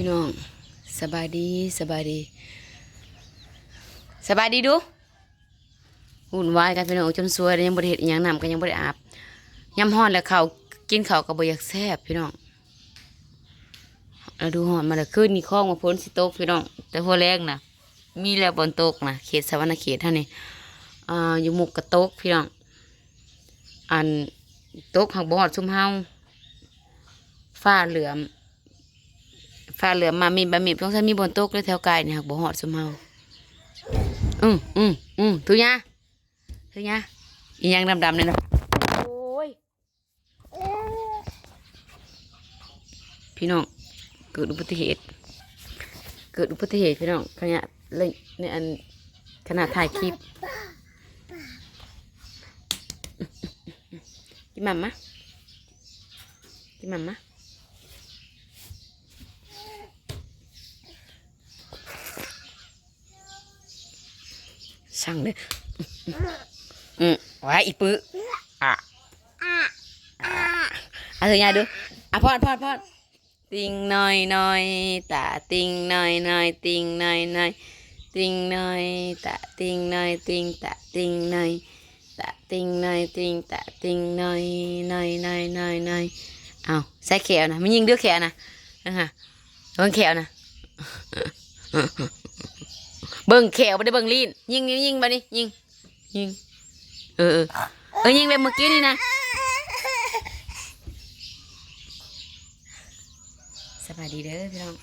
พี่น้องสบายดีสบายดีสบายดีดูหุ่นวายกันพี่น้องจนสวยยังบริเหตุยังนำกันยังบริอาบยำห่อนแล้วเขากินเขากับบอยากแซ่บพี่น้องเราดูห่อนมาแล้วขึ้นนี่คล้องมาพ้นสิโต๊กพี่น้องแต่หัวแรกนะมีแล้วบนโต๊กนะเขตสวรรณเขตท่านนี่อยู่หมุกกับโต๊กพี่น้องอันโต๊กหักบอดซุ่มเฮาฝ้าเหลือมมามีบะหมี่ต้องใช้มีบนโต๊ะเลยแถวไก่เนี่ยหักบ่หอดสมเฮาทุยะอีหยังดำๆเลยนะโอ้ยพี่น้องเกิดอุบัติเหตุพี่น้องขณะเลยในอันขณะถ่ายคลิปกินมัมมะช่างเลยว้าอีปื้ออะไรเงี้ยดูพอดติงหน่อยตาติงหน่อยติงหน่อยติงหน่อยตาติงหน่อยติงตาติงหน่อยตาติงหน่อยติงตาติงหน่อยเอาใส่แขวนะไม่ยิงเดือแขวนะฮะเบิ่งแขวนะเบิ่งแขวไม่ได้เบิ่งลีนยิงไปนี่ยิงยิงแบบเมื่อกี้นี่นะสบายดีเด้อพี่น้อง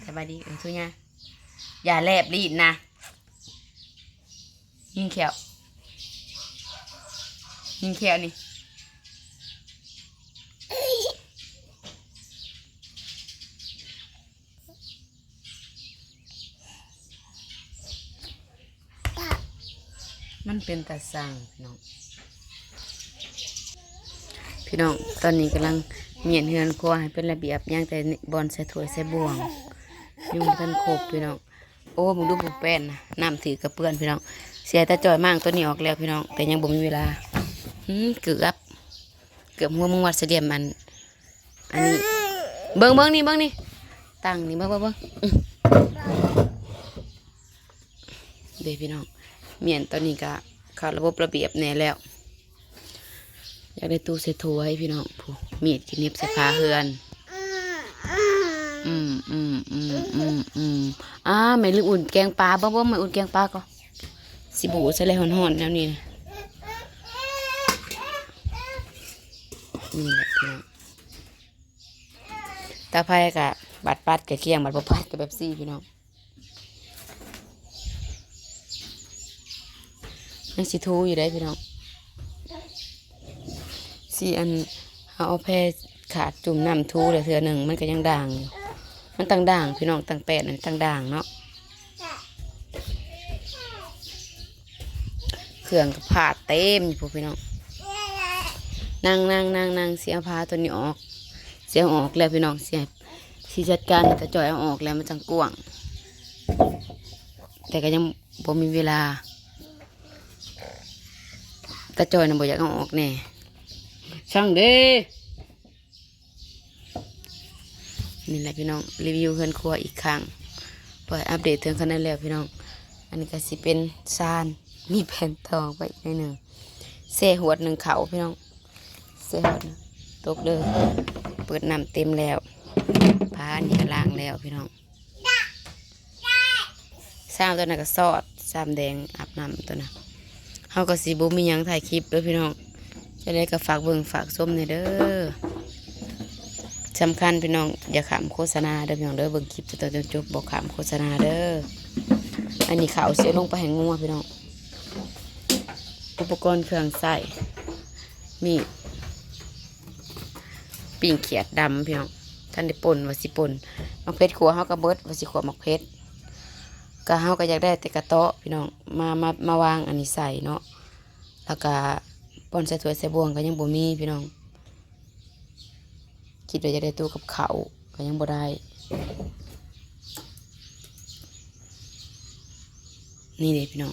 สบายดีทุกอย่างอย่าแลบลีนนะยิงแขวนี่มันเป็นตาสั่งพี่น้องตอนนี้กำลังเมียนเฮือนครัวให้เป็นระเบียบย่างแต่บอลใส่ถ้วยใส่บ่วงยุ่งกันโคบพี่น้องโอ้มึงดูบุกแป้นนะน้ำถือกระเปื้อนพี่น้องเสียแต่จ่อยมากตัวนี้ออกแล้วพี่น้องแต่ยังบ่มีเวลาเกือบหัวมึงวัดเสดียมอันนี้เบิ้งนี่ตั้งนี่เบิ้งเดี๋ยวพี่น้องเมียนตอนนี้ก็เข้าระบบระเบียบแน่แล้วอยากได้ตู้เซทูให้พี่น้องผู้มีดกินเน็บใส่ผ้าเฮือนไม่ลืมอุ่นแกงปลาบ้างไม่อุ่นแกงปลาก็สิบูใส่เลยห่อนๆแล้วนี่แหละพี่น้องตาไผ่กับบัดปัดกับเคียงบัดบ่ปัดกับแบบซี่พี่น้องยังสิทูอยู่ได้พี่น้องสีอันเอาแพรขาดจุ่มน้ำทูเลยเถื่อหนึ่งมันก็ยังด่างอยู่มันตั้งด่างพี่น้องตั้งแปดนั่นตั้งด่างเนาะเครื่องกับผ้าเต็มอยู่พี่น้องนั่งเสียผ้าตัวนี้ออกเสียออกแล้วพี่น้องเสียที่จัดการแต่จ่อยเอาออกแล้วมันจังกว้างแต่ก็ยังบ่มีเวลาแต่จ่อยน่ะบ่อยากเอาออกแน่ช่างเด้นี่แหละพี่น้องรีวิวเฮือนครัวอีกครั้งปล่อยอัปเดตถึงขนาดแล้วพี่น้องอันนี้ก็สิเป็นซานมีแผ่นทองไปอีกหนึ่งเซ่หัวหนึ่งเขาพี่น้องเซ่หัวตกเลยเปิดน้ำเต็มแล้วผ้านี่ก็ล้างแล้วพี่น้องสร้างตัวนั้นก็ซอดซ้ำแดงอาบน้ำตัวนั้นเขาก็สีบุมียังถ่ายคลิปด้วยพี่น้องจะได้ก็ฝากเบิ่งฝากส้มเนี่ยเด้อสำคัญพี่น้องอย่าขำโฆษณาเด้อพี่น้องเด้อเบิ่งคลิปจนจบบอกขำโฆษณาเด้ออันนี้ขาวเสียลงไปแห่งงัวพี่น้องอุปกรณ์เครื่องใส่มีปิ่งเขียดดำพี่น้องท่านได้ป่นว่าสิป่นมักเพชรขัวเฮากระเบิดว่าสิขัวมักเพชรก็เฮาก็อยากได้แต่กระเตาะพี่น้องมาวางอันนี้ใส่เนาะแล้วก็ป่นใส่ถ้วยใส่บ่วงก็ยังบ่มีพี่น้องคิดว่าจะได้ตู้กับเขาก็ยังบ่ได้นี่เด้พี่น้อง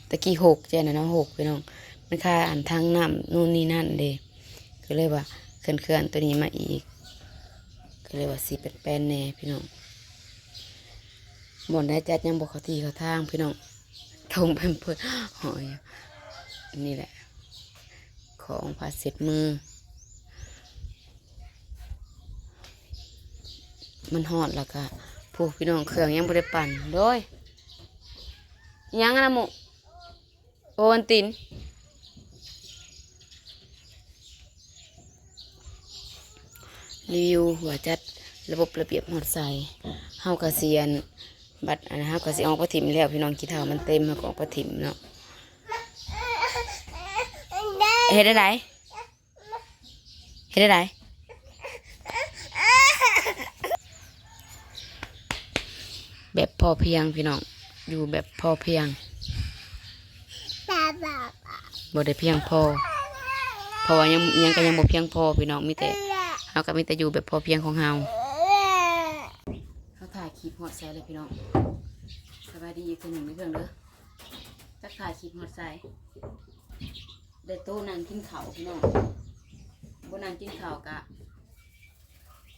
ตะกี้6เจ้านะ6พี่น้องมันค่าอันทางน้ำนู่นนี่นั่นเด้ก็เลยว่าเคลื่อนตัวนี้มาอีกก็เลยว่าสิเป็นแป้นแน่พี่น้อง บ่อนได้จัดยังบอกเขาทีเขาทางพี่น้องทงเป็นเพื่อหอยนี่แหละของผ้าเช็ดมือมันหอดแล้วก็พวกพี่น้องเครื่องยังบ่ได้ปั่นโดยยังอะนะหมูโอวันตินรีวิวหัวจัดระบบระเบียบหอดใส่เฮากระเซียนบัตรอันนะเฮากระเซียนออกประถิ่มแล้วพี่น้องกี่เท่ามันเต็มแล้วก็ออกประถิ่มเนาะเฮ็ดได้ไรเฮ็ดได้ไรแบบพอเพียงพี่น้องอยู่แบบพอเพียงบ่ได้เพียงพอเพราะว่ายังก็ยังบ่เพียงพอพี่น้องมีแต่เฮาก็มีแต่อยู่แบบพอเพียงของเฮาเขาถ่ายคลิปฮอดใส่เลยพี่น้องสบายดีอีกคนหนึ่งในเครื่องเด้อจักถ่ายคลิปฮอดใส่ได้โต๊ะนั่งกินข้าวพี่น้องบ่นั่งกินข้าวกะ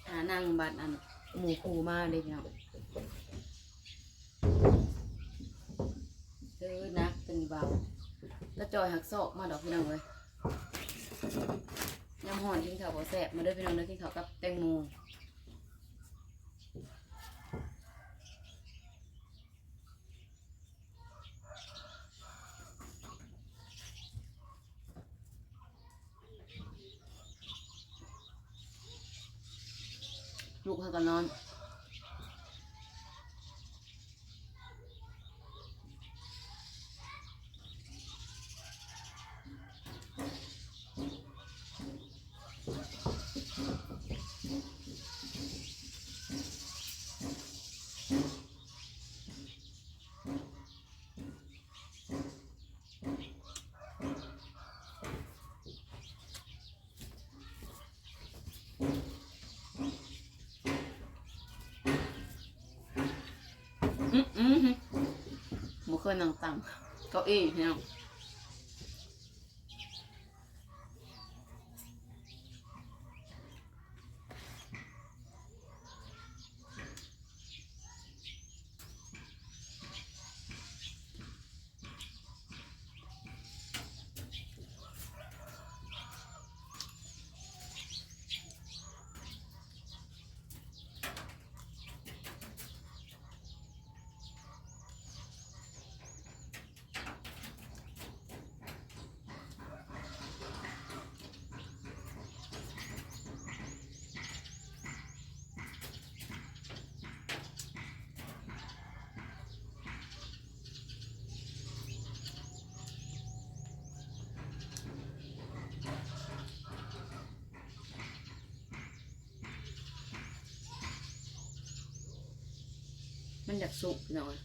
หานั่งบัดอันหมู่คู่มาเลยพี่น้องนักเป็นเบาแล้วจอยหักซอกมาดอกพี่น้องเลยยำห่อนกินข้าวบ่แซ่บมาเด้อพี่น้องเด้อกินข้าวกับแตงโมลูกเขาก็นอนหมูเคยนั่งตั้งเก้าอี้พี่น้องมันอยากสุกหน่อย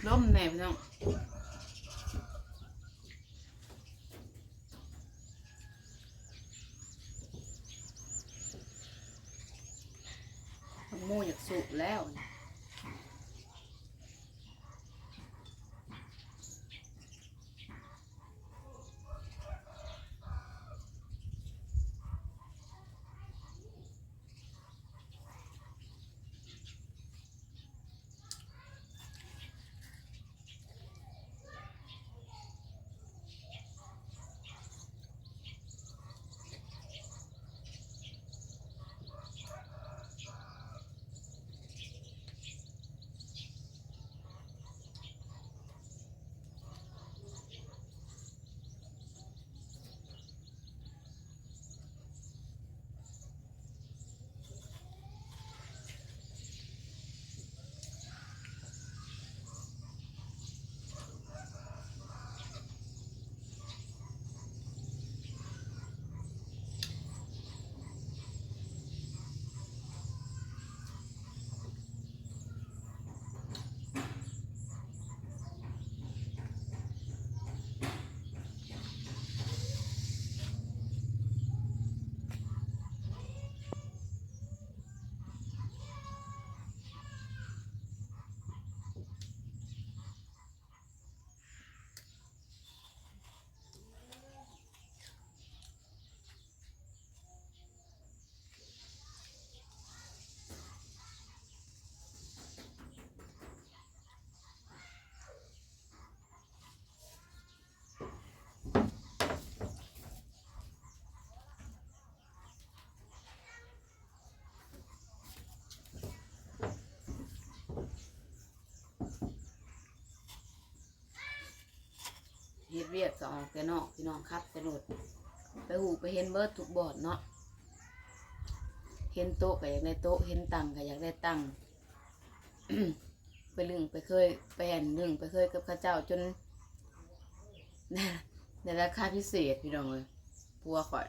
ล้มแน่พี่น้องโม่อยากสุกแล้ว เวียกก็ออกแต่นอกพี่น้องครับแต่โหลดไปหูไปเห็นเบิร์ดทุกบอดเนาะเห็นโต๊ะก็อยากได้โต๊ะเห็นตังก็อยากได้ตัง ไปลึงไปเคยไปแอนลึงไปเคยกับข้าเจ้าจน ในราคาพิเศษพี่น้องเลยพัวข่อย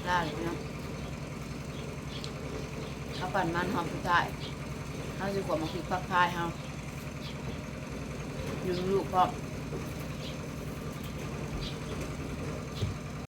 ได้เลยเนาะเขาปั่นมันหอมสุดท้ายเขาจะขวบมาพริกฟักพายเขาอยู่ลูกพ่อ